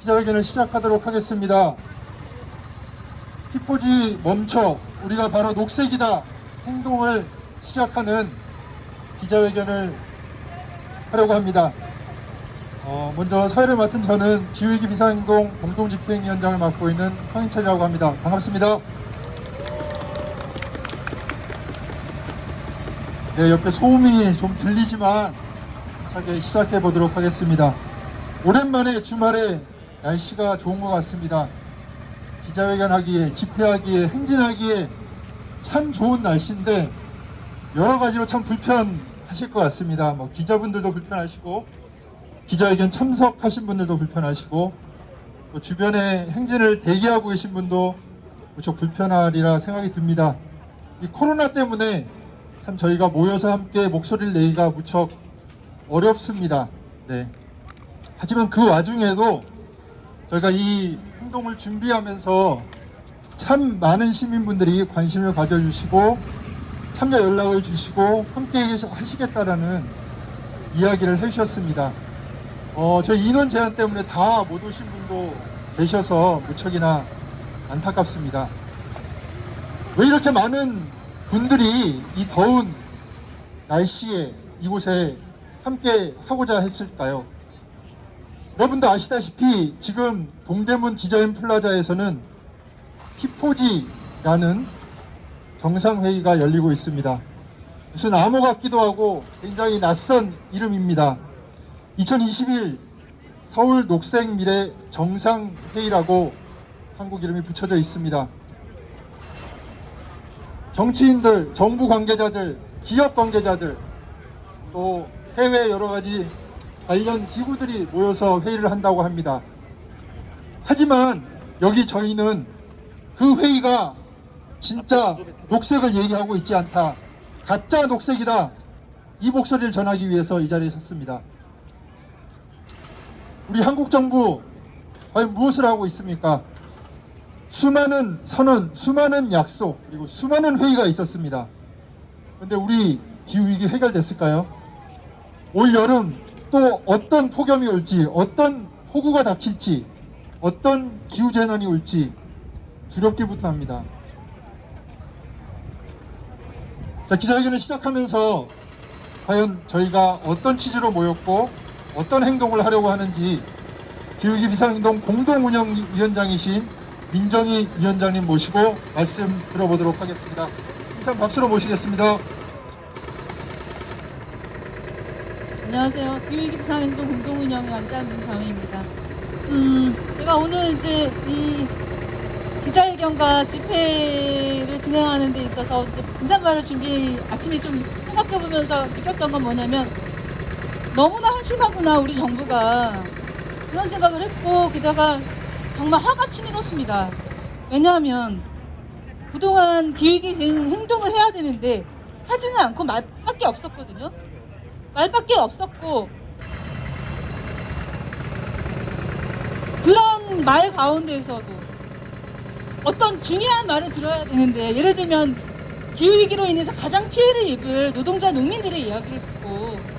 기자회견을 시작하도록 하겠습니다. 피포지 멈춰, 우리가 바로 녹색이다 행동을 시작하는 기자회견을 하려고 합니다. 먼저 사회를 맡은 저는 기후위기 비상행동 공동집행위원장을 맡고 있는 황인철이라고 합니다. 반갑습니다. 네, 옆에 소음이 좀 들리지만 차게 시작해 보도록 하겠습니다. 오랜만에 주말에 날씨가 좋은 것 같습니다. 기자회견하기에, 집회하기에, 행진하기에 참 좋은 날씨인데 여러 가지로 참 불편하실 것 같습니다. 기자분들도 불편하시고 기자회견 참석하신 분들도 불편하시고 또 주변에 행진을 대기하고 계신 분도 무척 불편하리라 생각이 듭니다. 이 코로나 때문에 참 저희가 모여서 함께 목소리를 내기가 무척 어렵습니다. 네. 하지만 그 와중에도 저희가 이 행동을 준비하면서 참 많은 시민분들이 관심을 가져주시고 참여 연락을 주시고 함께 하시겠다라는 이야기를 해주셨습니다. 저희 인원 제한 때문에 다 못 오신 분도 계셔서 무척이나 안타깝습니다. 왜 이렇게 많은 분들이 이 더운 날씨에 이곳에 함께 하고자 했을까요? 여러분도 아시다시피 지금 동대문 기자인 플라자에서는 피포지라는 정상회의가 열리고 있습니다. 무슨 암호 같기도 하고 굉장히 낯선 이름입니다. 2021 서울 녹색 미래 정상회의라고 한국 이름이 붙여져 있습니다. 정치인들, 정부 관계자들, 기업 관계자들, 또 해외 여러 가지 관련 기구들이 모여서 회의를 한다고 합니다. 하지만 여기 저희는 그 회의가 진짜 녹색을 얘기하고 있지 않다, 가짜 녹색이다, 이 목소리를 전하기 위해서 이 자리에 섰습니다. 우리 한국 정부 과연 무엇을 하고 있습니까? 수많은 선언, 수많은 약속, 그리고 수많은 회의가 있었습니다. 그런데 우리 기후위기 해결됐을까요? 올 여름 또 어떤 폭염이 올지, 어떤 폭우가 닥칠지, 어떤 기후재난이 올지 두렵기부터 합니다. 자, 기자회견을 시작하면서 과연 저희가 어떤 취지로 모였고 어떤 행동을 하려고 하는지 기후위기 비상행동 공동운영위원장이신 민정희 위원장님 모시고 말씀 들어보도록 하겠습니다. 한참 박수로 모시겠습니다. 안녕하세요. 기후위기 비상행동 공동운영위원장 민정희입니다. 제가 오늘 이제 이 기자회견과 집회를 진행하는 데 있어서 인사말을 아침에 좀 생각해보면서 느꼈던 건 뭐냐면 너무나 한심하구나 우리 정부가, 그런 생각을 했고, 게다가 정말 화가 치밀었습니다. 왜냐하면 그동안 기후위기 대응 행동을 해야 되는데 하지는 않고 말밖에 없었거든요. 말밖에 없었고, 그런 말 가운데에서도 어떤 중요한 말을 들어야 되는데, 예를 들면 기후위기로 인해서 가장 피해를 입을 노동자, 농민들의 이야기를 듣고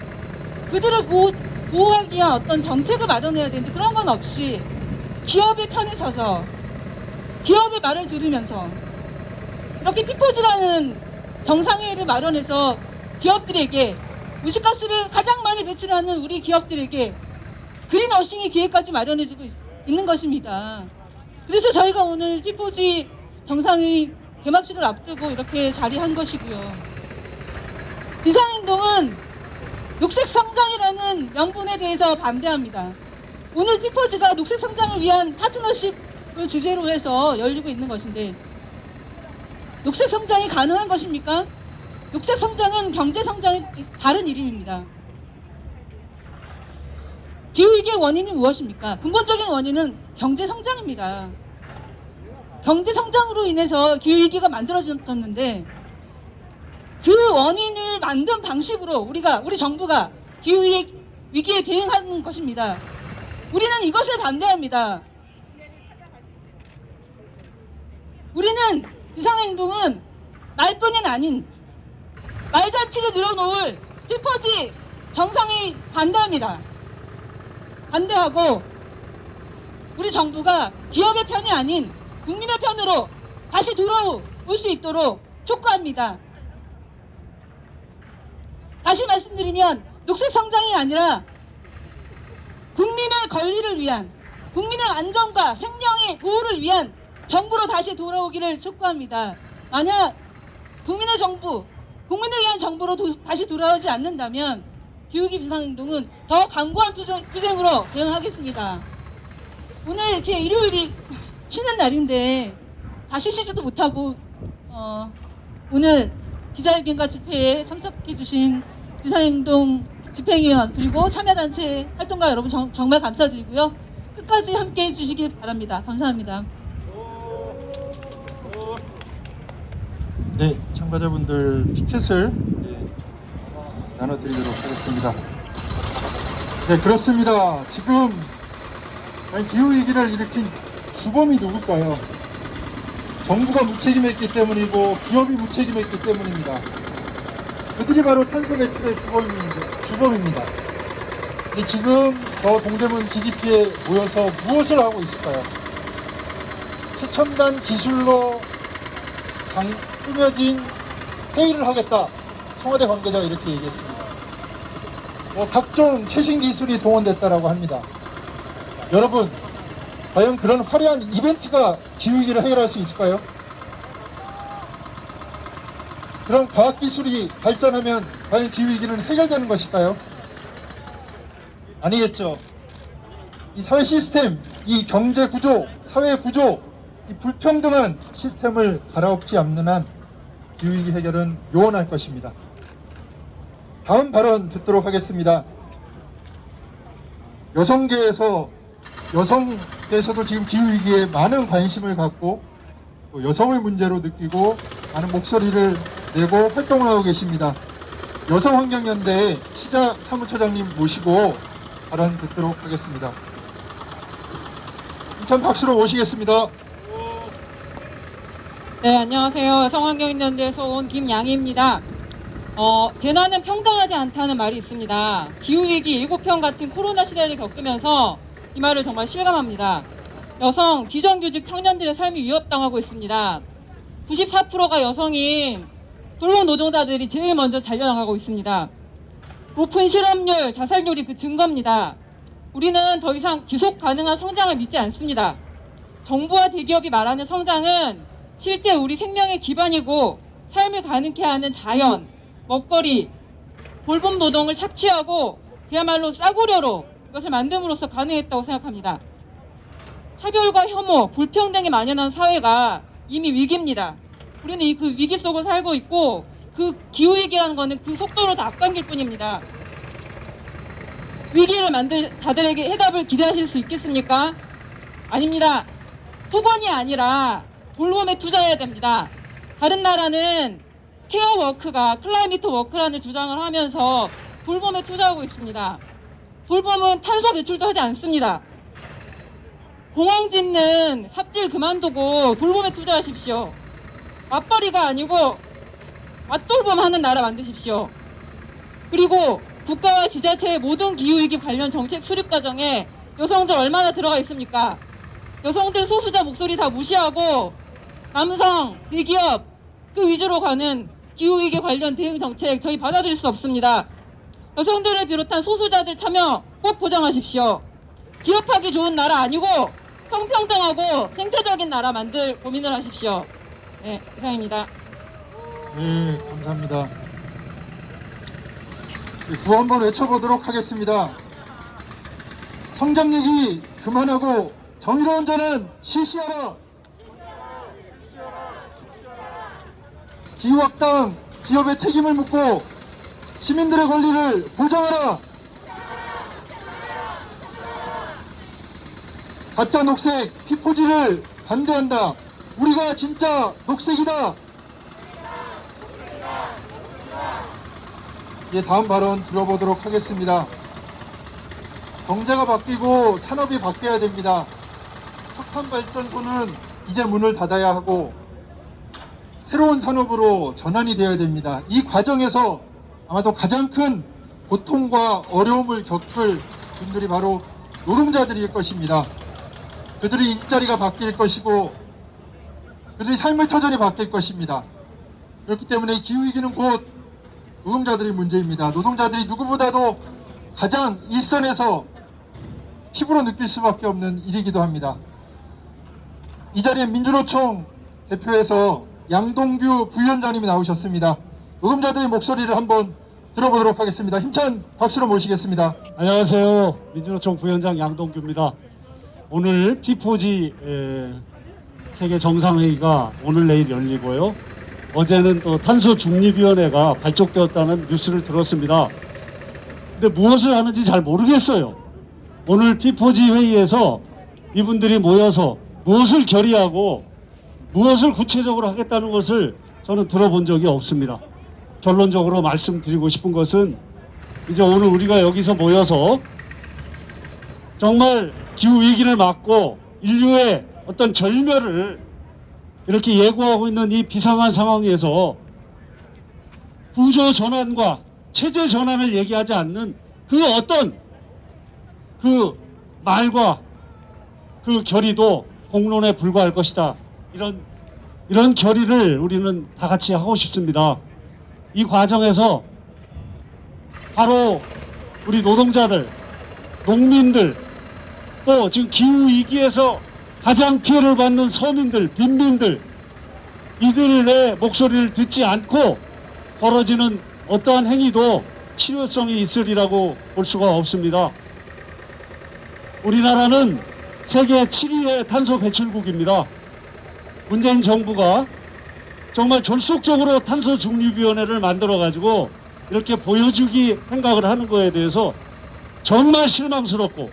그들을 보호하기 위한 어떤 정책을 마련해야 되는데 그런 건 없이 기업의 편에 서서 기업의 말을 들으면서 이렇게 피포지라는 정상회의를 마련해서 기업들에게, 온실가스를 가장 많이 배출하는 우리 기업들에게 그린워싱의 기회까지 마련해주고 있는 것입니다. 그래서 저희가 오늘 피포지 정상회의 개막식을 앞두고 이렇게 자리한 것이고요. 비상행동은 녹색성장이라는 명분에 대해서 반대합니다. 오늘 피포지가 녹색성장을 위한 파트너십을 주제로 해서 열리고 있는 것인데, 녹색성장이 가능한 것입니까? 녹색성장은 경제성장의 다른 이름입니다. 기후위기의 원인이 무엇입니까? 근본적인 원인은 경제성장입니다. 경제성장으로 인해서 기후위기가 만들어졌는데 그 원인을 만든 방식으로 우리 정부가 기후위기에 대응하는 것입니다. 우리는 이것을 반대합니다. 우리는 비상행동은 말뿐이 아닌 말잔치를 늘어놓을 피포지 정상이 반대합니다. 반대하고 우리 정부가 기업의 편이 아닌 국민의 편으로 다시 돌아올 수 있도록 촉구합니다. 다시 말씀드리면 녹색 성장이 아니라 국민의 권리를 위한, 국민의 안전과 생명의 보호를 위한 정부로 다시 돌아오기를 촉구합니다. 만약 국민의 정부, 국민을 위한 정부로 다시 돌아오지 않는다면 기후위기 비상행동은 더 강고한 투쟁으로 대응하겠습니다. 오늘 이렇게 일요일이 쉬는 날인데 다시 쉬지도 못하고 오늘 기자회견과 집회에 참석해 주신 비상행동 집행위원 그리고 참여단체 활동가 여러분 정말 감사드리고요. 끝까지 함께해 주시길 바랍니다. 감사합니다. 네, 참가자분들 피켓을 나눠드리도록 하겠습니다. 네, 그렇습니다. 지금 기후위기를 일으킨 주범이 누굴까요? 정부가 무책임했기 때문이고 기업이 무책임했기 때문입니다. 그들이 바로 탄소 배출의 주범입니다. 근데 지금 저 동대문 기기피에 모여서 무엇을 하고 있을까요? 최첨단 기술로 꾸며진 회의를 하겠다. 청와대 관계자가 이렇게 얘기했습니다. 각종 최신 기술이 동원됐다라고 합니다. 여러분, 과연 그런 화려한 이벤트가 기후위기를 해결할 수 있을까요? 그런 과학기술이 발전하면 과연 기후위기는 해결되는 것일까요? 아니겠죠. 이 사회 시스템, 이 경제 구조, 사회 구조, 이 불평등한 시스템을 갈아엎지 않는 한 기후위기 해결은 요원할 것입니다. 다음 발언 듣도록 하겠습니다. 여성계에서도 지금 기후위기에 많은 관심을 갖고 또 여성의 문제로 느끼고 많은 목소리를 내고 활동을 하고 계십니다. 여성환경연대의 시자 사무처장님 모시고 발언 듣도록 하겠습니다. 인천 박수로 모시겠습니다. 네, 안녕하세요. 여성환경연대에서 온 김양희입니다. 재난은 평등하지 않다는 말이 있습니다. 기후위기 예고편 같은 코로나 시대를 겪으면서 이 말을 정말 실감합니다. 여성, 비정규직 청년들의 삶이 위협당하고 있습니다. 94%가 여성인 돌봄 노동자들이 제일 먼저 잘려나가고 있습니다. 높은 실업률, 자살률이 그 증거입니다. 우리는 더 이상 지속 가능한 성장을 믿지 않습니다. 정부와 대기업이 말하는 성장은 실제 우리 생명의 기반이고 삶을 가능케 하는 자연, 먹거리, 돌봄 노동을 착취하고 그야말로 싸구려로 이것을 만듦으로써 가능했다고 생각합니다. 차별과 혐오, 불평등이 만연한 사회가 이미 위기입니다. 우리는 그 위기 속을 살고 있고 그 기후위기라는 것은 그 속도로 더 앞당길 뿐입니다. 위기를 만들 자들에게 해답을 기대하실 수 있겠습니까? 아닙니다. 토건이 아니라 돌봄에 투자해야 됩니다. 다른 나라는 케어워크가 클라이미트 워크라는 주장을 하면서 돌봄에 투자하고 있습니다. 돌봄은 탄소 배출도 하지 않습니다. 공항 짓는 삽질 그만두고 돌봄에 투자하십시오. 맞벌이가 아니고 맞돌봄 하는 나라 만드십시오. 그리고 국가와 지자체의 모든 기후위기 관련 정책 수립 과정에 여성들 얼마나 들어가 있습니까? 여성들 소수자 목소리 다 무시하고 남성, 대기업 그 위주로 가는 기후위기 관련 대응 정책 저희 받아들일 수 없습니다. 여성들을 비롯한 소수자들 참여 꼭 보장하십시오. 기업하기 좋은 나라 아니고 성평등하고 생태적인 나라 만들 고민을 하십시오. 네, 이상입니다. 네, 감사합니다. 구호 한번 외쳐보도록 하겠습니다. 성장 얘기 그만하고 정의로운 전환 실시하라. 기후악당 기업의 책임을 묻고 시민들의 권리를 보장하라. 가짜 녹색 피포지를 반대한다. 우리가 진짜 녹색이다. 예, 다음 발언 들어보도록 하겠습니다. 경제가 바뀌고 산업이 바뀌어야 됩니다. 석탄발전소는 이제 문을 닫아야 하고 새로운 산업으로 전환이 되어야 됩니다. 이 과정에서 아마도 가장 큰 고통과 어려움을 겪을 분들이 바로 노동자들일 것입니다. 그들의 일자리가 바뀔 것이고 그들의 삶의 터전이 바뀔 것입니다. 그렇기 때문에 기후위기는 곧 노동자들의 문제입니다. 노동자들이 누구보다도 가장 일선에서 피부로 느낄 수밖에 없는 일이기도 합니다. 이 자리에 민주노총 대표에서 양동규 부위원장님이 나오셨습니다. 노동자들의 목소리를 한번 들어보도록 하겠습니다. 힘찬 박수로 모시겠습니다. 안녕하세요. 민주노총 부위원장 양동규입니다. 오늘 P4G 세계 정상회의가 오늘 내일 열리고요. 어제는 또 탄소 중립위원회가 발족되었다는 뉴스를 들었습니다. 근데 무엇을 하는지 잘 모르겠어요. 오늘 P4G 회의에서 이분들이 모여서 무엇을 결의하고 무엇을 구체적으로 하겠다는 것을 저는 들어본 적이 없습니다. 결론적으로 말씀드리고 싶은 것은 이제 오늘 우리가 여기서 모여서 정말 기후위기를 막고 인류의 어떤 절멸을 이렇게 예고하고 있는 이 비상한 상황에서 구조 전환과 체제 전환을 얘기하지 않는 그 어떤 그 말과 그 결의도 공론에 불과할 것이다. 이런 결의를 우리는 다 같이 하고 싶습니다. 이 과정에서 바로 우리 노동자들, 농민들, 또 지금 기후위기에서 가장 피해를 받는 서민들, 빈민들, 이들의 목소리를 듣지 않고 벌어지는 어떠한 행위도 실효성이 있으리라고 볼 수가 없습니다. 우리나라는 세계 7위의 탄소 배출국입니다. 문재인 정부가 정말 졸속적으로 탄소 중립위원회를 만들어가지고 이렇게 보여주기 생각을 하는 거에 대해서 정말 실망스럽고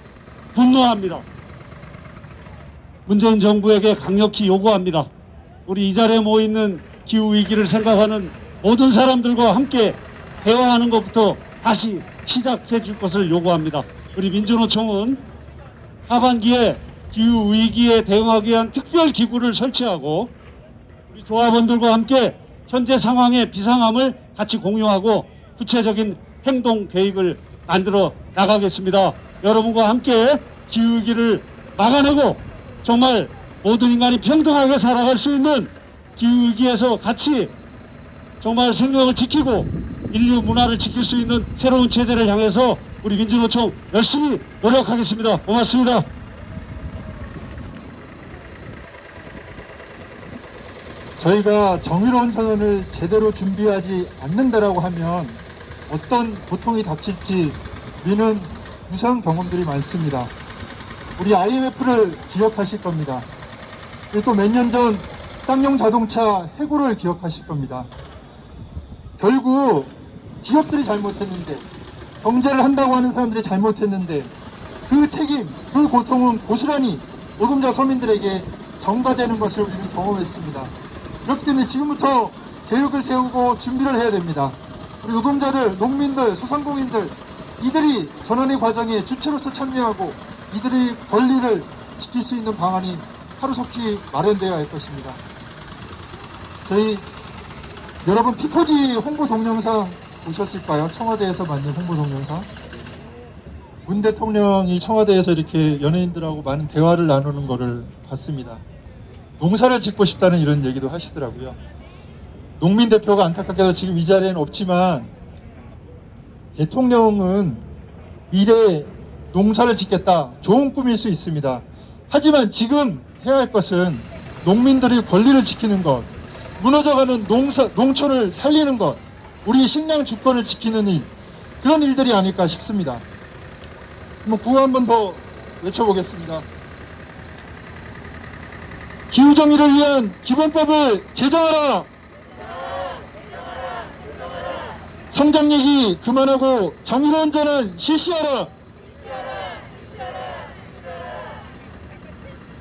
분노합니다. 문재인 정부에게 강력히 요구합니다. 우리 이 자리에 모여있는 기후위기를 생각하는 모든 사람들과 함께 대화하는 것부터 다시 시작해 줄 것을 요구합니다. 우리 민주노총은 하반기에 기후위기에 대응하기 위한 특별기구를 설치하고 우리 조합원들과 함께 현재 상황의 비상함을 같이 공유하고 구체적인 행동 계획을 만들어 나가겠습니다. 여러분과 함께 기후위기를 막아내고 정말 모든 인간이 평등하게 살아갈 수 있는 기후위기에서 같이 정말 생명을 지키고 인류 문화를 지킬 수 있는 새로운 체제를 향해서 우리 민주노총 열심히 노력하겠습니다. 고맙습니다. 저희가 정의로운 전원을 제대로 준비하지 않는다라고 하면 어떤 고통이 닥칠지 우리는 유사한 경험들이 많습니다. 우리 IMF를 기억하실 겁니다. 그리고 또 몇 년 전 쌍용 자동차 해고를 기억하실 겁니다. 결국 기업들이 잘못했는데, 경제를 한다고 하는 사람들이 잘못했는데 그 책임, 그 고통은 고스란히 노동자 서민들에게 전가되는 것을 우리는 경험했습니다. 그렇기 때문에 지금부터 계획을 세우고 준비를 해야 됩니다. 우리 노동자들, 농민들, 소상공인들, 이들이 전환의 과정에 주체로서 참여하고 이들의 권리를 지킬 수 있는 방안이 하루속히 마련되어야 할 것입니다. 저희 여러분 P4G 홍보 동영상 보셨을까요? 청와대에서 만든 홍보 동영상. 문 대통령이 청와대에서 이렇게 연예인들하고 많은 대화를 나누는 거를 봤습니다. 농사를 짓고 싶다는 이런 얘기도 하시더라고요. 농민 대표가 안타깝게도 지금 이 자리에는 없지만 대통령은 미래에 농사를 짓겠다, 좋은 꿈일 수 있습니다. 하지만 지금 해야 할 것은 농민들의 권리를 지키는 것, 무너져가는 농촌을 살리는 것, 우리 식량 주권을 지키는 일, 그런 일들이 아닐까 싶습니다. 한번 구호 한 번 더 외쳐보겠습니다. 기후정의를 위한 기본법을 제정하라! 성장 얘기 그만하고 정의로운 전환 실시하라!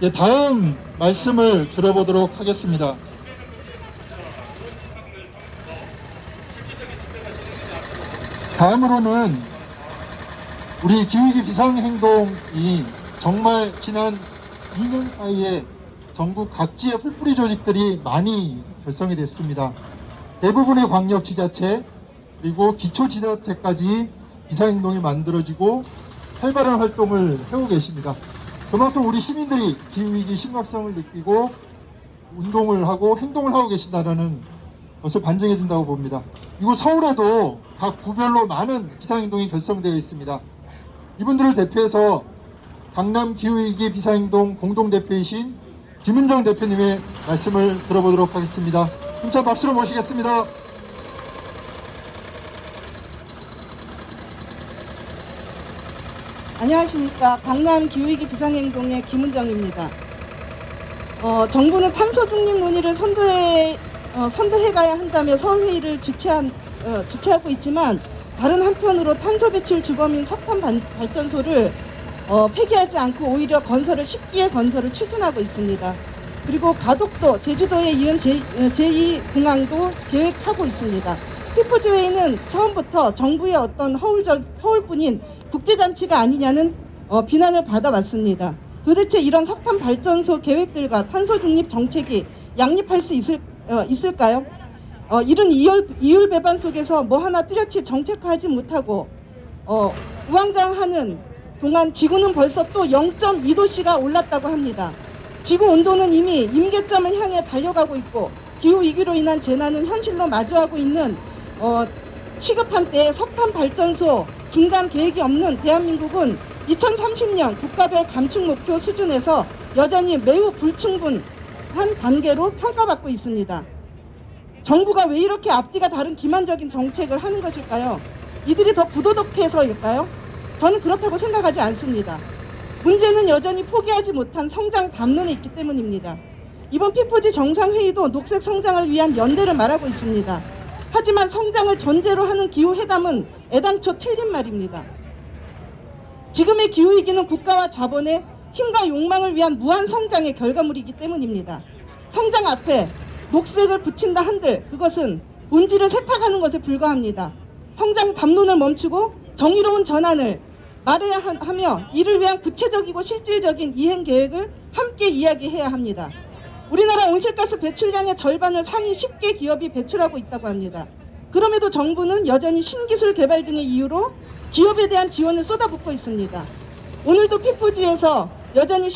예, 다음 말씀을 들어보도록 하겠습니다. 다음으로는 우리 기후위기 비상행동이 정말 지난 2년 사이에 전국 각지의 풀뿌리 조직들이 많이 결성이 됐습니다. 대부분의 광역지자체 그리고 기초지자체까지 비상행동이 만들어지고 활발한 활동을 해오고 계십니다. 그만큼 우리 시민들이 기후위기 심각성을 느끼고 운동을 하고 행동을 하고 계신다는 것을 반증해 준다고 봅니다. 이곳 서울에도 각 구별로 많은 비상행동이 결성되어 있습니다. 이분들을 대표해서 강남 기후위기 비상행동 공동대표이신 김은정 대표님의 말씀을 들어보도록 하겠습니다. 힘찬 박수로 모시겠습니다. 안녕하십니까. 강남 기후위기 비상행동의 김은정입니다. 정부는 탄소 중립 논의를 선도해 가야 한다며 서울회의를 주최하고 있지만 다른 한편으로 탄소 배출 주범인 석탄 발전소를 폐기하지 않고 오히려 십기의 건설을 추진하고 있습니다. 그리고 가덕도, 제주도에 이은 제2공항도 계획하고 있습니다. 피포지 회의는 처음부터 정부의 어떤 허울뿐인 국제잔치가 아니냐는 비난을 받아왔습니다. 도대체 이런 석탄 발전소 계획들과 탄소 중립 정책이 양립할 수 있을까요? 이런 이율 배반 속에서 뭐 하나 뚜렷이 정책화하지 못하고 우왕좌왕하는 동안 지구는 벌써 또 0.2도씨가 올랐다고 합니다. 지구 온도는 이미 임계점을 향해 달려가고 있고 기후위기로 인한 재난은 현실로 마주하고 있는 시급한 때에 석탄 발전소 중단 계획이 없는 대한민국은 2030년 국가별 감축 목표 수준에서 여전히 매우 불충분한 단계로 평가받고 있습니다. 정부가 왜 이렇게 앞뒤가 다른 기만적인 정책을 하는 것일까요? 이들이 더 부도덕해서일까요? 저는 그렇다고 생각하지 않습니다. 문제는 여전히 포기하지 못한 성장 담론에 있기 때문입니다. 이번 피포지 정상회의도 녹색 성장을 위한 연대를 말하고 있습니다. 하지만 성장을 전제로 하는 기후회담은 애당초 틀린 말입니다. 지금의 기후위기는 국가와 자본의 힘과 욕망을 위한 무한 성장의 결과물이기 때문입니다. 성장 앞에 녹색을 붙인다 한들 그것은 본질을 세탁하는 것에 불과합니다. 성장 담론을 멈추고 정의로운 전환을 말해야 하며 이를 위한 구체적이고 실질적인 이행 계획을 함께 이야기해야 합니다. 우리나라 온실가스 배출량의 절반을 상위 10개 기업이 배출하고 있다고 합니다. 그럼에도 정부는 여전히 신기술 개발 등의 이유로 기업에 대한 지원을 쏟아붓고 있습니다. 오늘도 피포지에서 여전히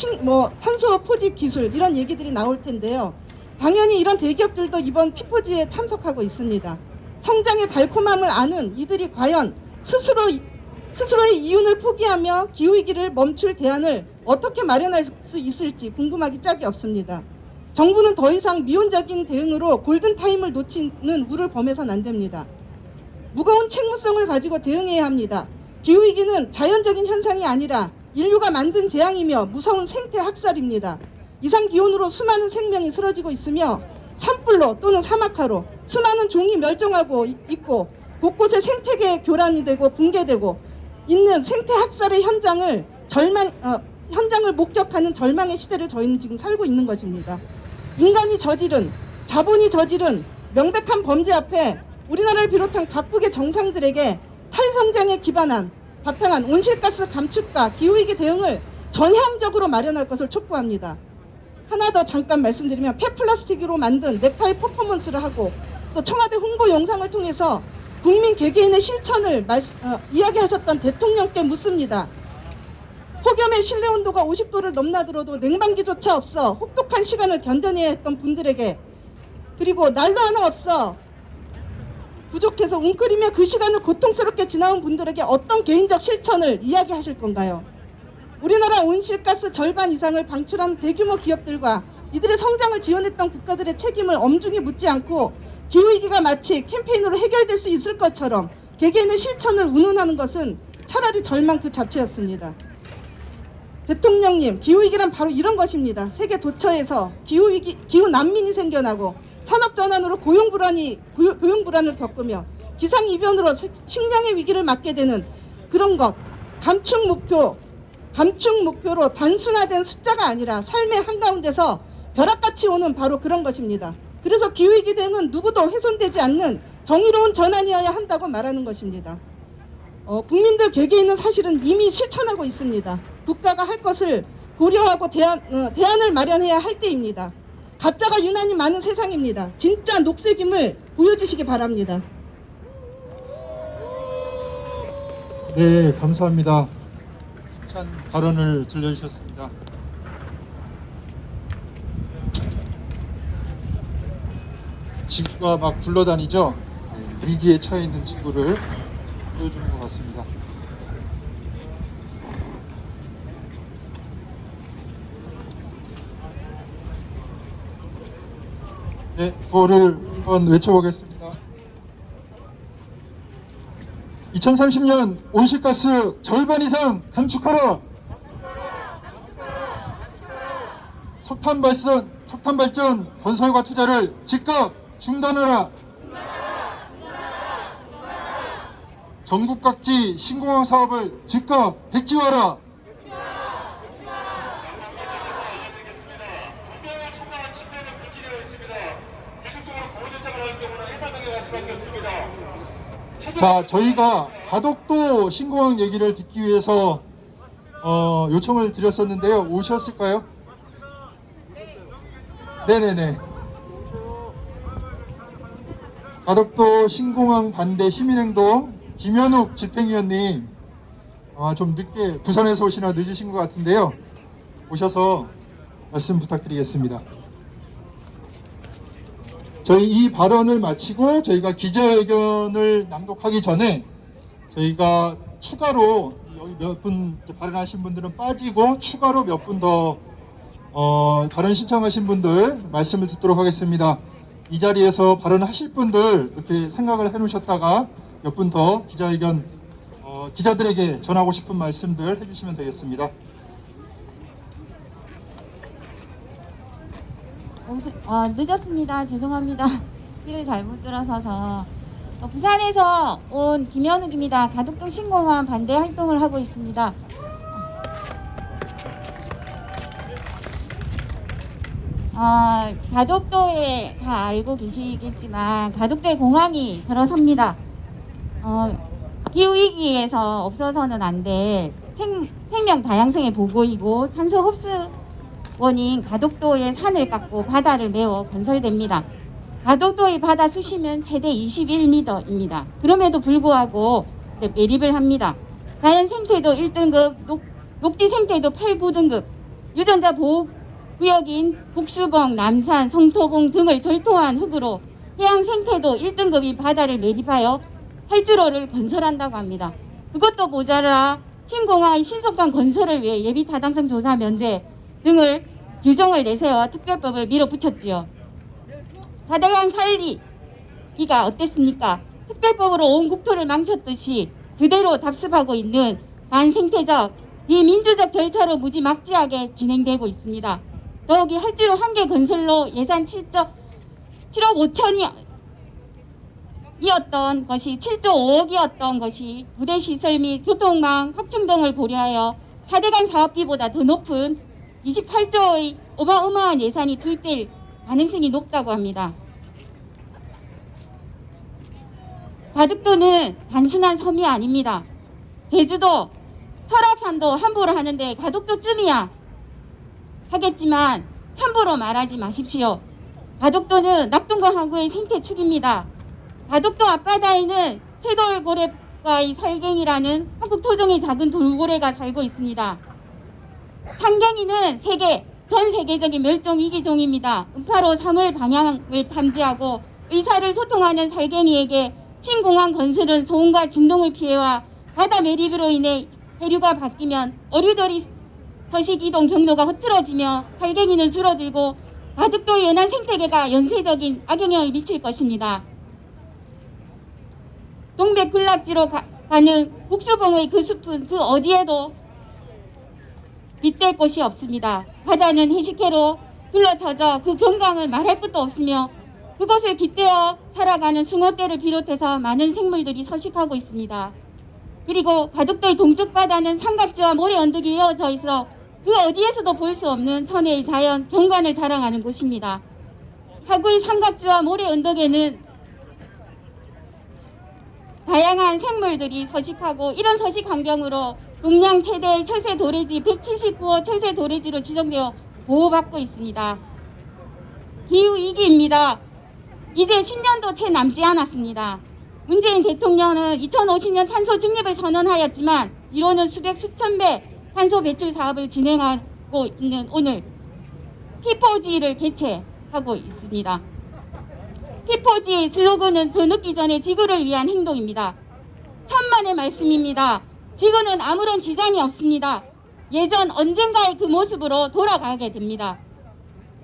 탄소 포집 기술 이런 얘기들이 나올 텐데요. 당연히 이런 대기업들도 이번 피포지에 참석하고 있습니다. 성장의 달콤함을 아는 이들이 과연 스스로의 이윤을 포기하며 기후위기를 멈출 대안을 어떻게 마련할 수 있을지 궁금하기 짝이 없습니다. 정부는 더 이상 미온적인 대응으로 골든타임을 놓치는 우를 범해서는 안 됩니다. 무거운 책무성을 가지고 대응해야 합니다. 기후위기는 자연적인 현상이 아니라 인류가 만든 재앙이며 무서운 생태 학살입니다. 이상기온으로 수많은 생명이 쓰러지고 있으며 산불로 또는 사막화로 수많은 종이 멸종하고 있고 곳곳에 생태계 교란이 되고 붕괴되고 있는 생태 학살의 현장을 목격하는 절망의 시대를 저희는 지금 살고 있는 것입니다. 인간이 저지른, 자본이 저지른 명백한 범죄 앞에 우리나라를 비롯한 각국의 정상들에게 탈성장에 바탕한 온실가스 감축과 기후위기 대응을 전향적으로 마련할 것을 촉구합니다. 하나 더 잠깐 말씀드리면 폐플라스틱으로 만든 넥타이 퍼포먼스를 하고 또 청와대 홍보 영상을 통해서 국민 개개인의 실천을 이야기하셨던 대통령께 묻습니다. 폭염의 실내 온도가 50도를 넘나들어도 냉방기조차 없어 혹독한 시간을 견뎌내야 했던 분들에게 그리고 난로 하나 없어 부족해서 웅크리며 그 시간을 고통스럽게 지나온 분들에게 어떤 개인적 실천을 이야기하실 건가요? 우리나라 온실가스 절반 이상을 방출하는 대규모 기업들과 이들의 성장을 지원했던 국가들의 책임을 엄중히 묻지 않고 기후위기가 마치 캠페인으로 해결될 수 있을 것처럼 개개인의 실천을 운운하는 것은 차라리 절망 그 자체였습니다. 대통령님, 기후위기란 바로 이런 것입니다. 세계 도처에서 기후 난민이 생겨나고 산업전환으로 고용 불안을 겪으며 기상이변으로 식량의 위기를 맞게 되는 그런 것. 감축 목표로 단순화된 숫자가 아니라 삶의 한가운데서 벼락같이 오는 바로 그런 것입니다. 그래서 기후위기 대응은 누구도 훼손되지 않는 정의로운 전환이어야 한다고 말하는 것입니다. 국민들 개개인은 사실은 이미 실천하고 있습니다. 국가가 할 것을 고려하고 대안을 마련해야 할 때입니다. 가짜가 유난히 많은 세상입니다. 진짜 녹색임을 보여주시기 바랍니다. 네, 감사합니다. 찬 발언을 들려주셨습니다. 지구가 막 굴러다니죠. 네, 위기에 처해 있는 지구를 보여주는 것 같습니다. 네, 구호를 한번 외쳐보겠습니다. 2030년 온실가스 절반 이상 감축하라. 석탄 발전 건설과 투자를 즉각 중단하라. 전국 각지 신공항 사업을 즉각 백지화하라. 자, 저희가 가덕도 신공항 얘기를 듣기 위해서 요청을 드렸었는데요. 오셨을까요? 네네네. 가덕도 신공항 반대 시민행동 김현욱 집행위원님, 좀 늦게 부산에서 오시나 늦으신 것 같은데요. 오셔서 말씀 부탁드리겠습니다. 저희 이 발언을 마치고 저희가 기자회견을 낭독하기 전에 저희가 추가로 여기 몇 분 발언하신 분들은 빠지고 추가로 몇 분 더 발언 신청하신 분들 말씀을 듣도록 하겠습니다. 이 자리에서 발언하실 분들 이렇게 생각을 해놓으셨다가 몇 분 더 기자회견 기자들에게 전하고 싶은 말씀들 해주시면 되겠습니다. 늦었습니다. 죄송합니다. 길을 잘못 들어서서. 부산에서 온 김현욱입니다. 가덕도 신공항 반대 활동을 하고 있습니다. 가덕도에 다 알고 계시겠지만 가덕도에 공항이 들어섭니다. 기후위기에서 없어서는 안 될 생명 다양성의 보고이고 탄소 흡수 원인 가덕도의 산을 깎고 바다를 메워 건설됩니다. 가덕도의 바다 수심은 최대 21m입니다. 그럼에도 불구하고 매립을 합니다. 자연 생태도 1등급, 녹지 생태도 8, 9등급, 유전자 보호 구역인 북수봉, 남산, 성토봉 등을 절토한 흙으로 해양 생태도 1등급인 바다를 매립하여 활주로를 건설한다고 합니다. 그것도 모자라 신공항 신속한 건설을 위해 예비 타당성 조사 면제 등을 규정을 내세워 특별법을 밀어붙였지요. 4대강 살리기가 어땠습니까? 특별법으로 온 국토를 망쳤듯이 그대로 답습하고 있는 반생태적, 비민주적 절차로 무지막지하게 진행되고 있습니다. 더욱이 활주로 한 개 건설로 예산 7억 5천이었던 것이 7조 5억이었던 것이 부대시설 및 교통망 확충 등을 고려하여 4대강 사업비보다 더 높은 28조의 어마어마한 예산이 투입될 가능성이 높다고 합니다. 가덕도는 단순한 섬이 아닙니다. 제주도, 설악산도 함부로 하는데 가덕도쯤이야 하겠지만 함부로 말하지 마십시오. 가덕도는 낙동강 하구의 생태축입니다. 가덕도 앞바다에는 새돌고래과의 살갱이라는 한국 토종의 작은 돌고래가 살고 있습니다. 상갱이는 전 세계적인 멸종 위기종입니다. 음파로 사물 방향을 탐지하고 의사를 소통하는 살갱이에게 신공항 건설은 소음과 진동의 피해와 바다 매립으로 인해 해류가 바뀌면 어류들이 서식 이동 경로가 흐트러지며 살갱이는 줄어들고 가덕도의 연안 생태계가 연쇄적인 악영향을 미칠 것입니다. 동백 군락지로 가는 북수봉의 그 숲은 그 어디에도 빗댈 곳이 없습니다. 바다는 해식해로 둘러쳐져 그 경강은 말할 것도 없으며 그것을 깃대어 살아가는 숭어떼를 비롯해서 많은 생물들이 서식하고 있습니다. 그리고 가덕도의 동쪽 바다는 삼각지와 모래 언덕이 이어져 있어 그 어디에서도 볼 수 없는 천혜의 자연 경관을 자랑하는 곳입니다. 하구의 삼각지와 모래 언덕에는 다양한 생물들이 서식하고 이런 서식 환경으로 동양 최대의 철새 도래지 179호 철새 도래지로 지정되어 보호받고 있습니다. 기후위기입니다. 이제 10년도 채 남지 않았습니다. 문재인 대통령은 2050년 탄소 중립을 선언하였지만 이로는 수백 수천 배 탄소 배출 사업을 진행하고 있는 오늘 P4G를 개최하고 있습니다. P4G의 슬로건은 더 늦기 전에 지구를 위한 행동입니다. 천만의 말씀입니다. 지구는 아무런 지장이 없습니다. 예전 언젠가의 그 모습으로 돌아가게 됩니다.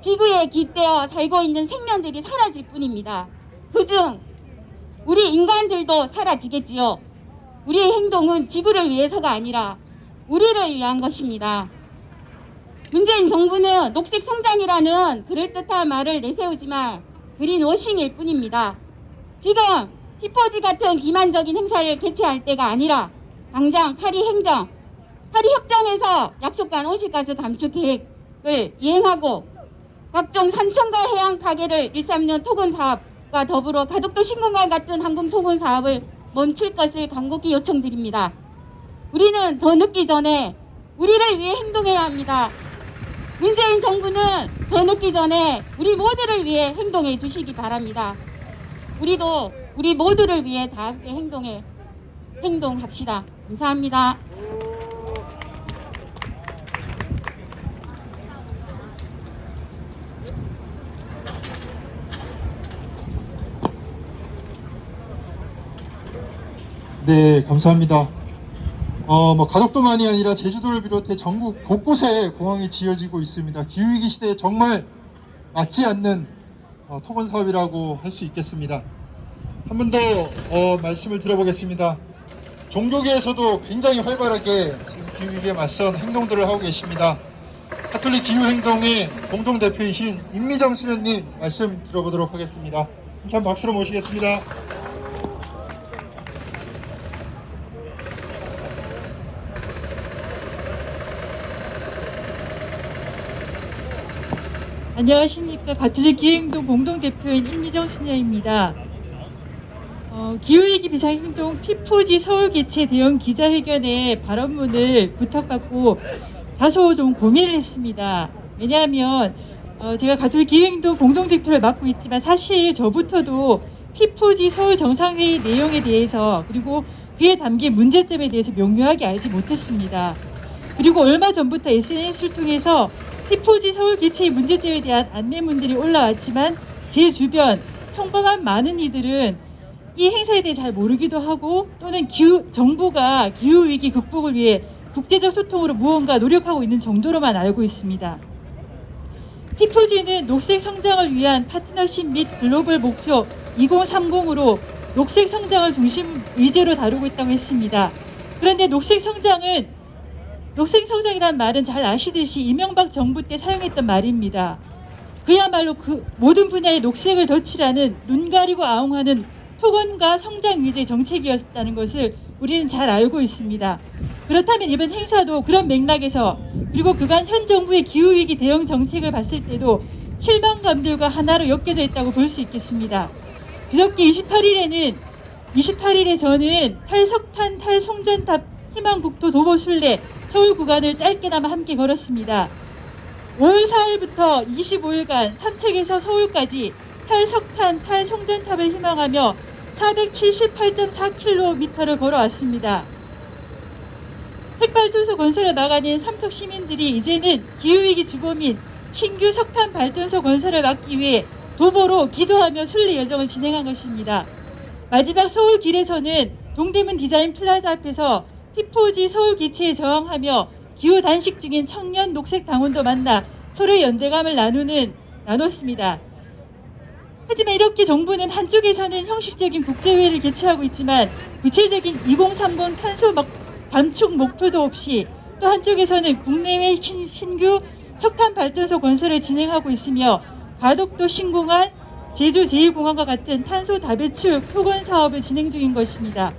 지구에 깃대어 살고 있는 생명들이 사라질 뿐입니다. 그중 우리 인간들도 사라지겠지요. 우리의 행동은 지구를 위해서가 아니라 우리를 위한 것입니다. 문재인 정부는 녹색 성장이라는 그럴듯한 말을 내세우지만 그린워싱일 뿐입니다. 지금 P4G 같은 기만적인 행사를 개최할 때가 아니라 당장 파리 협정에서 약속한 온실가스 감축 계획을 이행하고 각종 산청과 해양 파괴를 일삼는 토건 사업과 더불어 가덕도 신공항 같은 항공 토건 사업을 멈출 것을 간곡히 요청드립니다. 우리는 더 늦기 전에 우리를 위해 행동해야 합니다. 문재인 정부는 더 늦기 전에 우리 모두를 위해 행동해 주시기 바랍니다. 우리도 우리 모두를 위해 다 함께 행동합시다. 감사합니다. 네, 감사합니다. 가덕도만이 아니라 제주도를 비롯해 전국 곳곳에 공항이 지어지고 있습니다. 기후위기 시대에 정말 맞지 않는 토건 사업이라고 할 수 있겠습니다. 한 번 더 말씀을 들어보겠습니다. 종교계에서도 굉장히 활발하게 지금 기후위기에 맞선 행동들을 하고 계십니다. 가톨릭 기후행동의 공동대표이신 임미정 수녀님 말씀 들어보도록 하겠습니다. 참 박수로 모시겠습니다. 안녕하십니까. 가톨릭 기후행동 공동대표인 임미정 수녀입니다. 기후위기 비상행동 P4G 서울 개최 대형 기자회견에 발언문을 부탁받고 다소 좀 고민을 했습니다. 왜냐하면 제가 가톨릭 기후행동 공동대표를 맡고 있지만 사실 저부터도 P4G 서울 정상회의 내용에 대해서 그리고 그에 담긴 문제점에 대해서 명료하게 알지 못했습니다. 그리고 얼마 전부터 SNS를 통해서 P4G 서울 개최의 문제점에 대한 안내문들이 올라왔지만 제 주변 평범한 많은 이들은 이 행사에 대해 잘 모르기도 하고 또는 정부가 기후위기 극복을 위해 국제적 소통으로 무언가 노력하고 있는 정도로만 알고 있습니다. P4G는 녹색 성장을 위한 파트너십 및 글로벌 목표 2030으로 녹색 성장을 중심 의제로 다루고 있다고 했습니다. 그런데 녹색 성장이란 말은 잘 아시듯이 이명박 정부 때 사용했던 말입니다. 그야말로 그 모든 분야의 녹색을 덧칠하는 눈 가리고 아웅하는 토건과 성장 위주의 정책이었다는 것을 우리는 잘 알고 있습니다. 그렇다면 이번 행사도 그런 맥락에서 그리고 그간 현 정부의 기후위기 대응 정책을 봤을 때도 실망감들과 하나로 엮여져 있다고 볼 수 있겠습니다. 그저께 28일에 저는 탈석탄 탈송전탑 희망국도 도보순례 서울 구간을 짧게나마 함께 걸었습니다. 5월 4일부터 25일간 삼척에서 서울까지 탈석탄 탈송전탑을 희망하며 478.4km를 걸어왔습니다. 핵발전소 건설에 나가는 삼척 시민들이 이제는 기후위기 주범인 신규 석탄 발전소 건설을 막기 위해 도보로 기도하며 순례 여정을 진행한 것입니다. 마지막 서울 길에서는 동대문 디자인 플라자 앞에서 P4G 서울 개최에 저항하며 기후 단식 중인 청년 녹색 당원도 만나 서로의 연대감을 나눴습니다. 하지만 이렇게 정부는 한쪽에서는 형식적인 국제회의를 개최하고 있지만 구체적인 2030 탄소 감축 목표도 없이 또 한쪽에서는 국내외 신규 석탄 발전소 건설을 진행하고 있으며 가덕도 신공항, 제주 제2공항과 같은 탄소 다배출 토건 사업을 진행 중인 것입니다.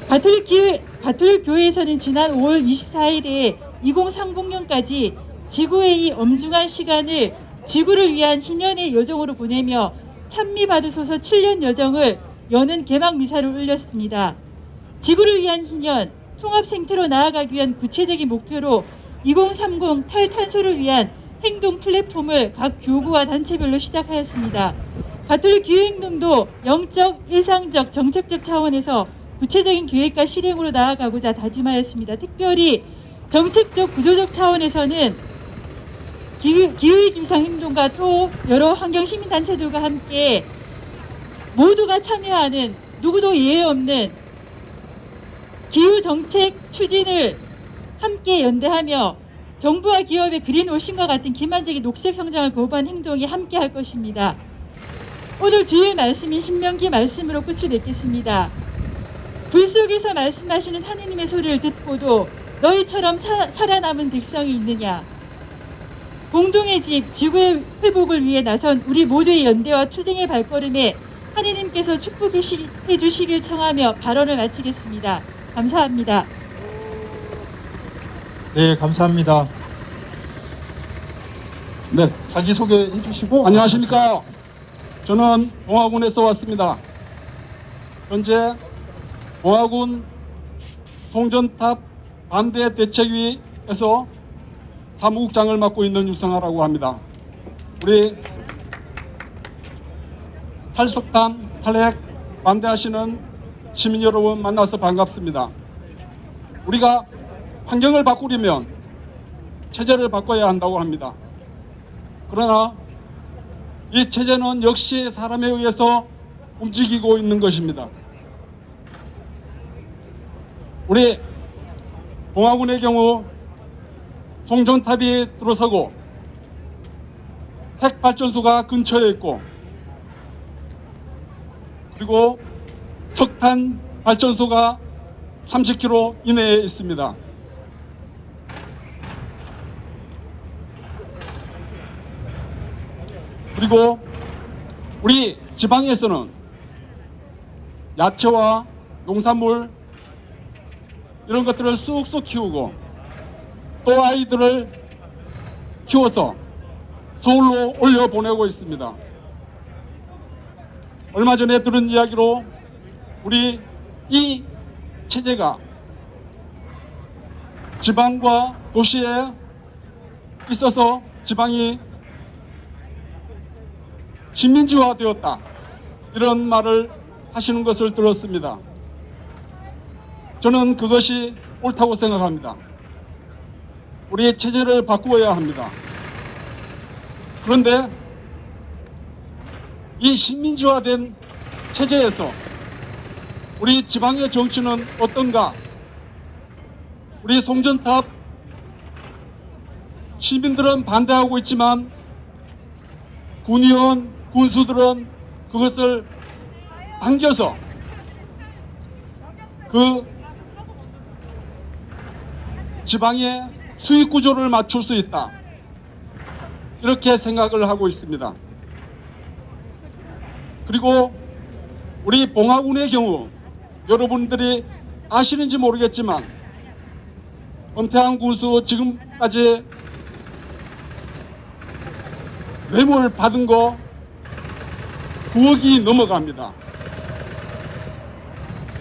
가톨릭 교회에서는 지난 5월 24일에 2030년까지 지구의 이 엄중한 시간을 지구를 위한 희년의 여정으로 보내며 찬미받으소서 7년 여정을 여는 개막 미사를 올렸습니다. 지구를 위한 희년, 통합 생태로 나아가기 위한 구체적인 목표로 2030 탈탄소를 위한 행동 플랫폼을 각 교구와 단체별로 시작하였습니다. 가톨릭 기후행동도 영적, 일상적, 정책적 차원에서 구체적인 계획과 실행으로 나아가고자 다짐하였습니다. 특별히 정책적 구조적 차원에서는 기후위기 비상행동과 또 여러 환경시민단체들과 함께 모두가 참여하는 누구도 예외 없는 기후정책 추진을 함께 연대하며 정부와 기업의 그린워싱과 같은 기만적인 녹색 성장을 거부한 행동이 함께 할 것입니다. 오늘 주일 말씀인 신명기 말씀으로 끝을 맺겠습니다. 불 속에서 말씀하시는 하느님의 소리를 듣고도 너희처럼 살아남은 백성이 있느냐. 공동의 집, 지구의 회복을 위해 나선 우리 모두의 연대와 투쟁의 발걸음에 하느님께서 축복해 주시길 청하며 발언을 마치겠습니다. 감사합니다. 네, 감사합니다. 네, 자기소개해 주시고. 안녕하십니까. 저는 봉화군에서 왔습니다. 현재 봉화군 송전탑 반대 대책위에서 사무국장을 맡고 있는 유성하라고 합니다. 우리 탈석탄 탈핵 반대하시는 시민 여러분 만나서 반갑습니다. 우리가 환경을 바꾸려면 체제를 바꿔야 한다고 합니다. 그러나 이 체제는 역시 사람에 의해서 움직이고 있는 것입니다. 우리 봉화군의 경우 송전탑이 들어서고 핵발전소가 근처에 있고 그리고 석탄 발전소가 30km 이내에 있습니다. 그리고 우리 지방에서는 야채와 농산물 이런 것들을 쑥쑥 키우고 또 아이들을 키워서 서울로 올려보내고 있습니다. 얼마 전에 들은 이야기로 우리 이 체제가 지방과 도시에 있어서 지방이 식민지화되었다 이런 말을 하시는 것을 들었습니다. 저는 그것이 옳다고 생각합니다. 우리 체제를 바꾸어야 합니다. 그런데 이 식민지화된 체제에서 우리 지방의 정치는 어떤가? 우리 송전탑 시민들은 반대하고 있지만 군의원, 군수들은 그것을 당겨서 그 지방의 수익 구조를 맞출 수 있다. 이렇게 생각을 하고 있습니다. 그리고 우리 봉화군의 경우 여러분들이 아시는지 모르겠지만 은퇴한 군수 지금까지 뇌물 받은 거 9억이 넘어갑니다.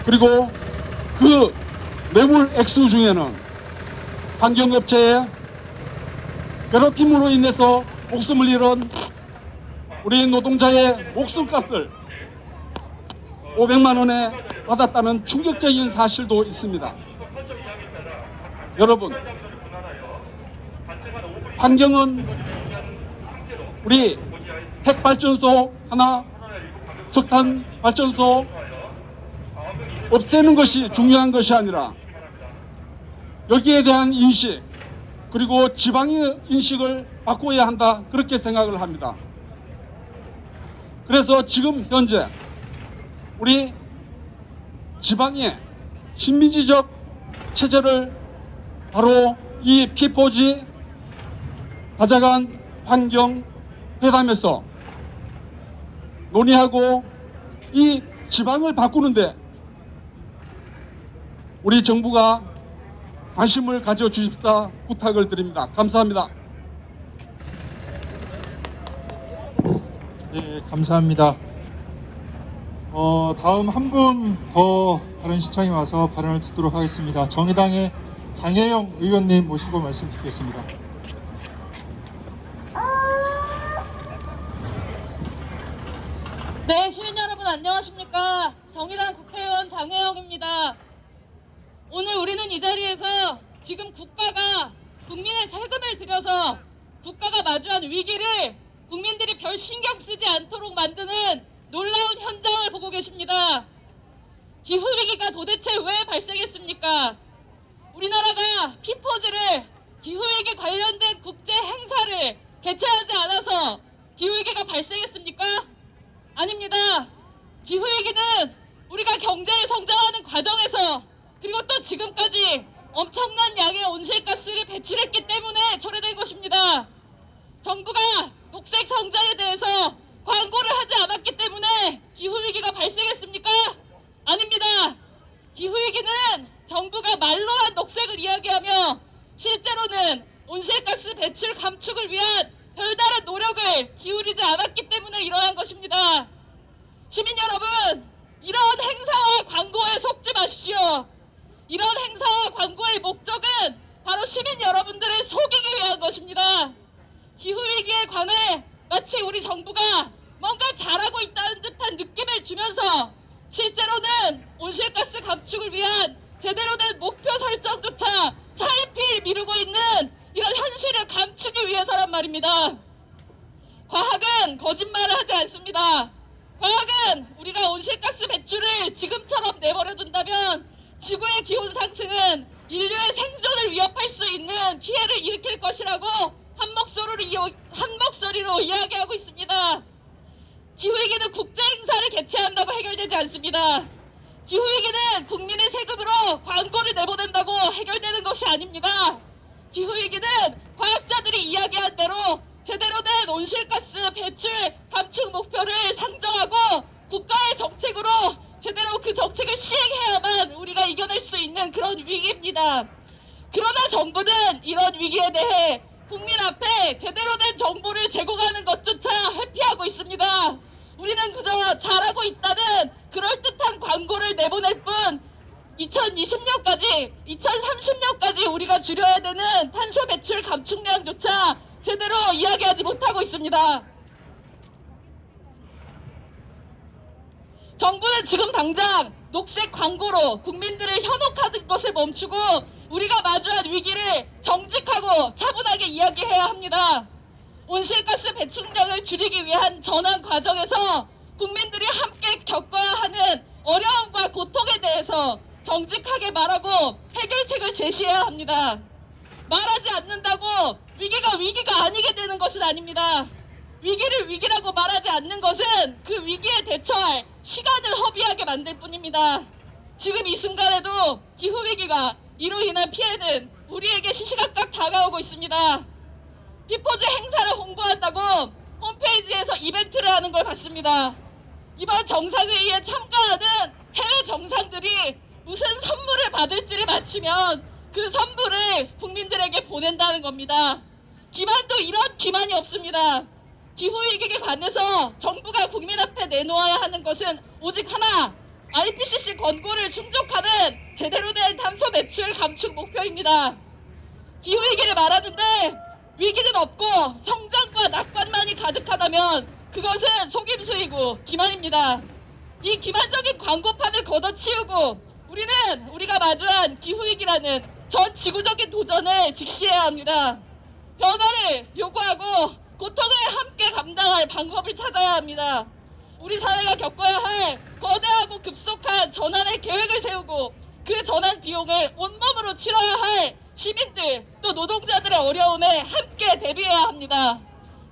그리고 그 뇌물 액수 중에는 환경업체의 괴롭힘으로 인해서 목숨을 잃은 우리 노동자의 목숨값을 500만 원에 받았다는 충격적인 사실도 있습니다. 여러분, 환경은 우리 핵발전소 하나, 석탄 발전소 없애는 것이 중요한 것이 아니라 여기에 대한 인식 그리고 지방의 인식을 바꿔야 한다 그렇게 생각을 합니다. 그래서 지금 현재 우리 지방의 식민지적 체제를 바로 이 P4G 다자간 환경 회담에서 논의하고 이 지방을 바꾸는데 우리 정부가 관심을 가져주십사 부탁을 드립니다. 감사합니다. 네, 감사합니다. 다음 한 분 더 발언 신청이 와서 발언을 듣도록 하겠습니다. 정의당의 장혜영 의원님 모시고 말씀 듣겠습니다. 네, 시민 여러분 안녕하십니까? 정의당 국회의원 장혜영입니다. 오늘 우리는 이 자리에서 지금 국가가 국민의 세금을 들여서 국가가 마주한 위기를 국민들이 별 신경 쓰지 않도록 만드는 놀라운 현장을 보고 계십니다. 기후위기가 도대체 왜 발생했습니까? 우리나라가 피포즈를 기후위기 관련된 국제 행사를 개최하지 않아서 기후위기가 발생했습니까? 아닙니다. 기후위기는 우리가 경제를 성장하는 과정에서 그리고 또 지금까지 엄청난 양의 온실가스를 배출했기 때문에 초래된 것입니다. 정부가 녹색 성장에 대해서 광고를 하지 않았기 때문에 기후위기가 발생했습니까? 아닙니다. 기후위기는 정부가 말로만 녹색을 이야기하며 실제로는 온실가스 배출 감축을 위한 별다른 노력을 기울이지 않았기 때문에 일어난 것입니다. 시민 여러분, 이런 행사와 광고에 속지 마십시오. 이런 행사와 광고의 목적은 바로 시민 여러분들을 속이기 위한 것입니다. 기후위기에 관해 마치 우리 정부가 뭔가 잘하고 있다는 듯한 느낌을 주면서 실제로는 온실가스 감축을 위한 제대로 된 목표 설정조차 차일피일 미루고 있는 이런 현실을 감추기 위해서란 말입니다. 과학은 거짓말을 하지 않습니다. 과학은 우리가 온실가스 배출을 지금처럼 내버려둔다면 지구의 기온 상승은 인류의 생존을 위협할 수 있는 피해를 일으킬 것이라고 한 목소리로 이야기하고 있습니다. 기후위기는 국제행사를 개최한다고 해결되지 않습니다. 기후위기는 국민의 세금으로 광고를 내보낸다고 해결되는 것이 아닙니다. 기후위기는 과학자들이 이야기한 대로 제대로 된 온실가스 배출 감축 목표를 상정하고 국가의 정책으로 제대로 그 정책을 시행해야만 우리가 이겨낼 수 있는 그런 위기입니다. 그러나 정부는 이런 위기에 대해 국민 앞에 제대로 된 정보를 제공하는 것조차 회피하고 있습니다. 우리는 그저 잘하고 있다는 그럴듯한 광고를 내보낼 뿐 2020년까지, 2030년까지 우리가 줄여야 되는 탄소 배출 감축량조차 제대로 이야기하지 못하고 있습니다. 정부는 지금 당장 녹색 광고로 국민들을 현혹하는 것을 멈추고 우리가 마주한 위기를 정직하고 차분하게 이야기해야 합니다. 온실가스 배출량을 줄이기 위한 전환 과정에서 국민들이 함께 겪어야 하는 어려움과 고통에 대해서 정직하게 말하고 해결책을 제시해야 합니다. 말하지 않는다고 위기가 아니게 되는 것은 아닙니다. 위기를 위기라고 말하지 않는 것은 그 위기에 대처할 시간을 허비하게 만들 뿐입니다. 지금 이 순간에도 기후위기가 이로 인한 피해는 우리에게 시시각각 다가오고 있습니다. 피포즈 행사를 홍보한다고 홈페이지에서 이벤트를 하는 걸 봤습니다. 이번 정상회의에 참가하는 해외 정상들이 무슨 선물을 받을지를 맞추면 그 선물을 국민들에게 보낸다는 겁니다. 기만도 이런 기만이 없습니다. 기후위기에 관해서 정부가 국민 앞에 내놓아야 하는 것은 오직 하나, IPCC 권고를 충족하는 제대로 된 탄소 배출 감축 목표입니다. 기후위기를 말하는데 위기는 없고 성장과 낙관만이 가득하다면 그것은 속임수이고 기만입니다. 이 기만적인 광고판을 걷어치우고 우리는 우리가 마주한 기후위기라는 전 지구적인 도전을 직시해야 합니다. 변화를 요구하고 고통을 함께 감당할 방법을 찾아야 합니다. 우리 사회가 겪어야 할 거대하고 급속한 전환의 계획을 세우고 그 전환 비용을 온몸으로 치러야 할 시민들 또 노동자들의 어려움에 함께 대비해야 합니다.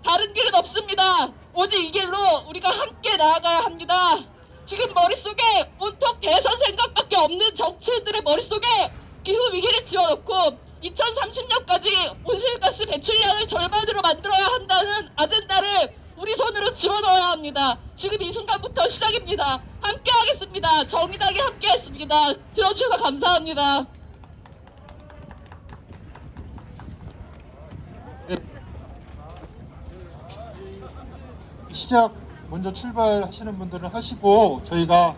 다른 길은 없습니다. 오직 이 길로 우리가 함께 나아가야 합니다. 지금 머릿속에 온통 대선 생각밖에 없는 정치인들의 머릿속에 기후위기를 집어넣고 2030년까지 온실가스 배출량을 절반으로 만들어야 한다는 아젠다를 우리 손으로 집어넣어야 합니다. 지금 이 순간부터 시작입니다. 함께 하겠습니다. 정의당이 함께 했습니다. 들어주셔서 감사합니다. 시작 먼저 출발하시는 분들은 하시고 저희가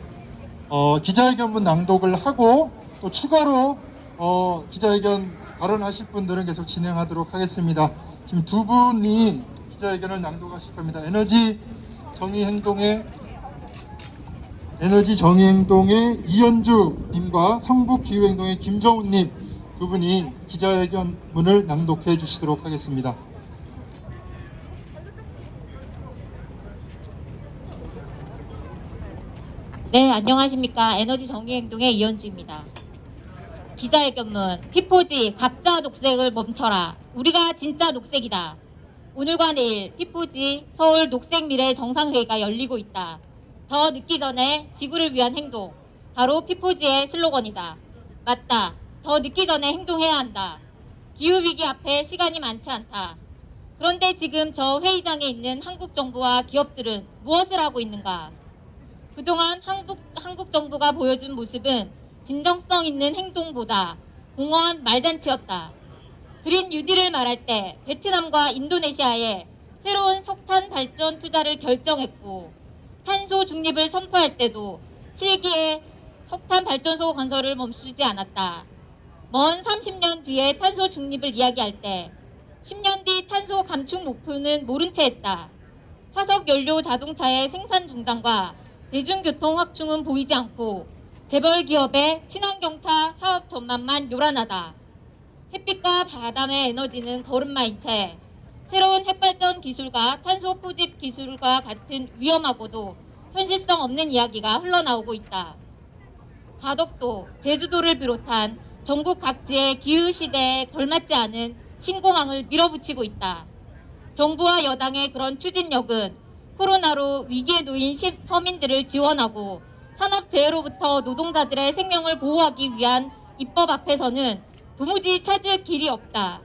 기자회견문 낭독을 하고 또 추가로 기자회견 발언하실 분들은 계속 진행하도록 하겠습니다. 지금 두 분이 기자회견을 낭독하실 겁니다. 에너지 정의행동의 이현주 님과 성북기후행동의 김정훈 님 두 분이 기자회견문을 낭독해 주시도록 하겠습니다. 네, 안녕하십니까. 에너지 정의행동의 이현주입니다. 기자회견문, 피포지 각자 녹색을 멈춰라. 우리가 진짜 녹색이다. 오늘과 내일 피포지 서울 녹색미래 정상회의가 열리고 있다. 더 늦기 전에 지구를 위한 행동. 바로 피포지의 슬로건이다. 맞다. 더 늦기 전에 행동해야 한다. 기후위기 앞에 시간이 많지 않다. 그런데 지금 저 회의장에 있는 한국 정부와 기업들은 무엇을 하고 있는가? 그동안 한국 정부가 보여준 모습은 진정성 있는 행동보다 공허한 말잔치였다. 그린 뉴딜을 말할 때 베트남과 인도네시아에 새로운 석탄 발전 투자를 결정했고, 탄소 중립을 선포할 때도 7기의 석탄 발전소 건설을 멈추지 않았다. 먼 30년 뒤에 탄소 중립을 이야기할 때 10년 뒤 탄소 감축 목표는 모른 채 했다. 화석 연료 자동차의 생산 중단과 대중교통 확충은 보이지 않고 재벌 기업의 친환경차 사업 전망만 요란하다. 햇빛과 바람의 에너지는 걸음마인 채 새로운 핵발전 기술과 탄소 포집 기술과 같은 위험하고도 현실성 없는 이야기가 흘러나오고 있다. 가덕도, 제주도를 비롯한 전국 각지의 기후시대에 걸맞지 않은 신공항을 밀어붙이고 있다. 정부와 여당의 그런 추진력은 코로나로 위기에 놓인 서민들을 지원하고 산업재해로부터 노동자들의 생명을 보호하기 위한 입법 앞에서는 도무지 찾을 길이 없다.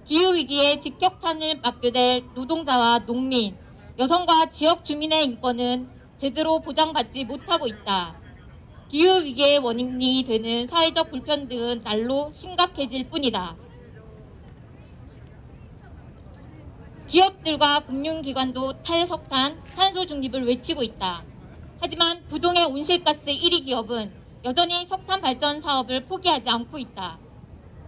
기후위기에 직격탄을 맞게 될 노동자와 농민, 여성과 지역 주민의 인권은 제대로 보장받지 못하고 있다. 기후위기의 원인이 되는 사회적 불평등은 날로 심각해질 뿐이다. 기업들과 금융기관도 탈석탄, 탄소 중립을 외치고 있다. 하지만 부동의 온실가스 1위 기업은 여전히 석탄 발전 사업을 포기하지 않고 있다.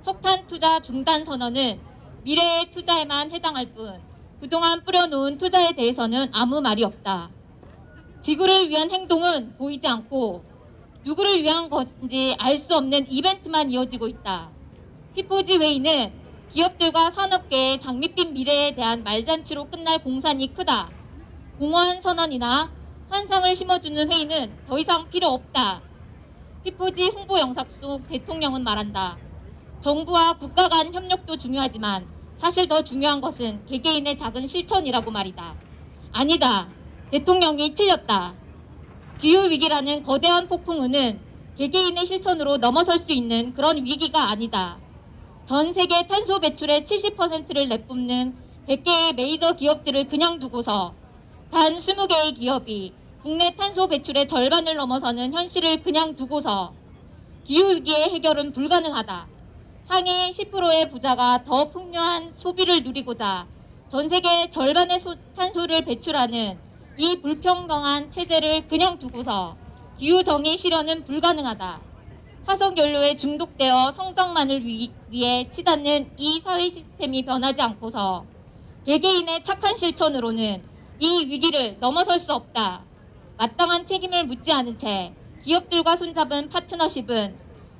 석탄 투자 중단 선언은 미래의 투자에만 해당할 뿐 그동안 뿌려놓은 투자에 대해서는 아무 말이 없다. 지구를 위한 행동은 보이지 않고 누구를 위한 건지 알 수 없는 이벤트만 이어지고 있다. 피포지 회의는 기업들과 산업계의 장밋빛 미래에 대한 말잔치로 끝날 공산이 크다. 공허한 선언이나 환상을 심어주는 회의는 더 이상 필요 없다. 피포지 홍보 영상 속 대통령은 말한다. 정부와 국가 간 협력도 중요하지만 사실 더 중요한 것은 개개인의 작은 실천이라고 말이다. 아니다. 대통령이 틀렸다. 기후위기라는 거대한 폭풍우는 개개인의 실천으로 넘어설 수 있는 그런 위기가 아니다. 전 세계 탄소 배출의 70%를 내뿜는 100개의 메이저 기업들을 그냥 두고서 단 20개의 기업이 국내 탄소 배출의 절반을 넘어서는 현실을 그냥 두고서 기후위기의 해결은 불가능하다. 상위 10%의 부자가 더 풍요한 소비를 누리고자 전 세계 절반의 탄소를 배출하는 이 불평등한 체제를 그냥 두고서 기후정의 실현은 불가능하다. 화석연료에 중독되어 성장만을 위해 치닫는 이 사회 시스템이 변하지 않고서 개개인의 착한 실천으로는 이 위기를 넘어설 수 없다. 마땅한 책임을 묻지 않은 채 기업들과 손잡은 파트너십은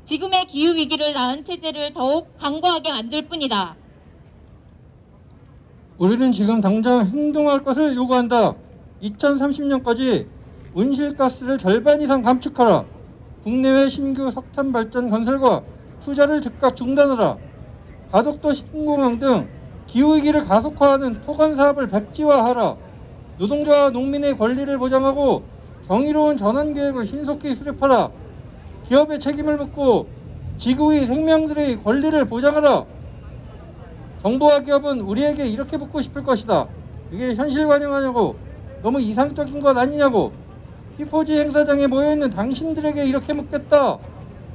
지금의 기후위기를 낳은 체제를 더욱 강고하게 만들 뿐이다. 우리는 지금 당장 행동할 것을 요구한다. 2030년까지 온실가스를 절반 이상 감축하라. 국내외 신규 석탄 발전 건설과 투자를 즉각 중단하라. 가덕도 신공항 등 기후위기를 가속화하는 토건 사업을 백지화하라. 노동자와 농민의 권리를 보장하고 정의로운 전환계획을 신속히 수립하라. 기업의 책임을 묻고 지구의 생명들의 권리를 보장하라. 정부와 기업은 우리에게 이렇게 묻고 싶을 것이다. 이게 현실 관여하냐고, 너무 이상적인 것 아니냐고. 피포지 행사장에 모여있는 당신들에게 이렇게 묻겠다.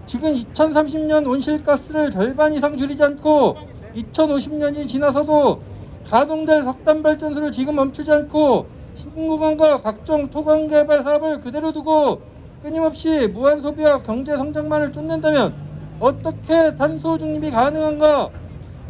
지금 2030년 온실가스를 절반 이상 줄이지 않고 2050년이 지나서도 가동될 석탄발전소를 지금 멈추지 않고 신공항과 각종 토강 개발 사업을 그대로 두고 끊임없이 무한 소비와 경제 성장만을 쫓는다면 어떻게 탄소 중립이 가능한가?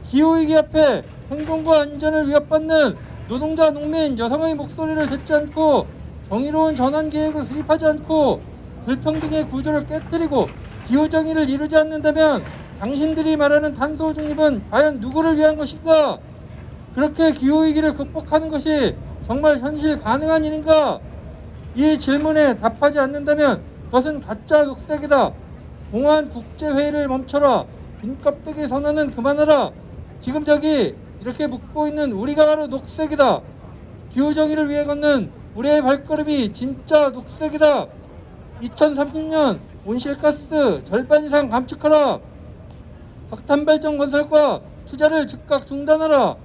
기후위기 앞에 행동과 안전을 위협받는 노동자, 농민, 여성의 목소리를 듣지 않고 정의로운 전환 계획을 수립하지 않고 불평등의 구조를 깨뜨리고 기후정의를 이루지 않는다면 당신들이 말하는 탄소 중립은 과연 누구를 위한 것인가? 그렇게 기후위기를 극복하는 것이 정말 현실 가능한 일인가? 이 질문에 답하지 않는다면 그것은 가짜 녹색이다. 공안 국제회의를 멈춰라. 빈껍데기 선언은 그만하라. 지금 저기 이렇게 묻고 있는 우리가 바로 녹색이다. 기후정의를 위해 걷는 우리의 발걸음이 진짜 녹색이다. 2030년 온실가스 절반 이상 감축하라. 석탄발전 건설과 투자를 즉각 중단하라.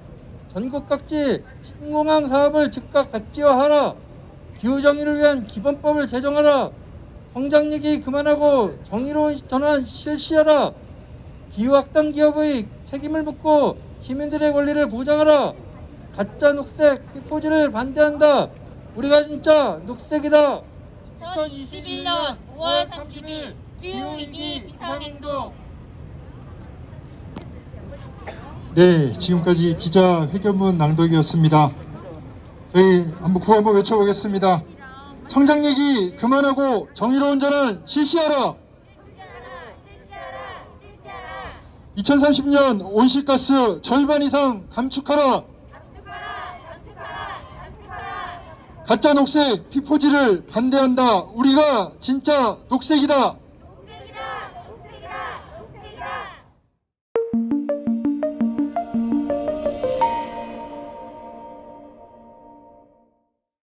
전국 각지 신공항 사업을 즉각 백지화하라. 기후정의를 위한 기본법을 제정하라. 성장 얘기 그만하고 정의로운 전환 실시하라. 기후악당 기업의 책임을 묻고 시민들의 권리를 보장하라. 가짜 녹색 피포지를 반대한다. 우리가 진짜 녹색이다. 2021년 5월 30일 기후위기 비상행동. 네, 지금까지 기자회견문 낭독이었습니다. 저희 구호 한번 외쳐보겠습니다. 성장 얘기 그만하고 정의로운 전환 실시하라. 2030년 온실가스 절반 이상 감축하라. 가짜 녹색 피포지를 반대한다. 우리가 진짜 녹색이다.